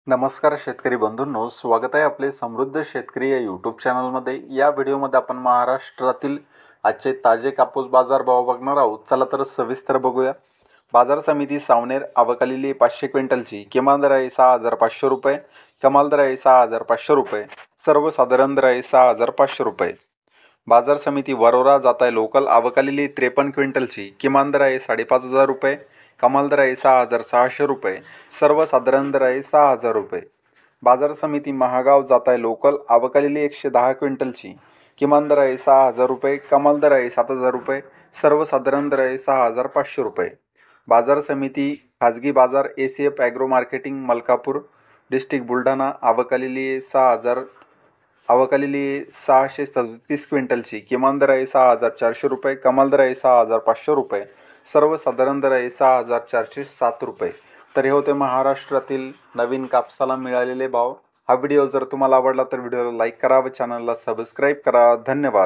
नमस्कार शेतकरी बंधूंनो, स्वागत आहे आपले समृद्ध शेतकरी या यूट्यूब चॅनलमध्ये। या व्हिडिओमध्ये आपण महाराष्ट्रातील आजचे ताजे कापूस बाजार भाव बघणार आहोत। चला तर सविस्तर बघूया। बाजार समिती सावनेर आवकालेली 500 क्विंटलची किमान दर आहे 6500 रुपये, कमाल दर आहे 6500 रुपये, सर्वसाधारण दर आहे 6500 रुपये। बाजार समिती वरोरा जात आहे लोकल आवकालेली 53 क्विंटलची किमान दर आहे 5500 रुपये, कमाल दर आहे 6600 रुपये, सर्वसाधारण दर आहे 6000 रुपये। बाजार समिती महागाव जात आहे लोकल आवकालेली 110 क्विंटलची किमान दर आहे 6000 रुपये, कमाल दर आहे 7000 रुपये, सर्वसाधारण दर आहे 6500 रुपये। बाजार समिती खाजगी बाजार ACF agro marketing Malkapur district Buldhana आवकालेली 637 क्विंटलची किमान दर आहे 6400 रुपये, कमाल दर आहे 6500 रुपये, सर्वसाधारण दर आहे 6407 रुपये। तर हे होते महाराष्ट्रातील नवीन कापसाला मिळालेले भाव। हा व्हिडिओ जर तुम्हाला आवडला तर व्हिडिओला लाईक करा व चॅनलला सबस्क्राईब करा। धन्यवाद।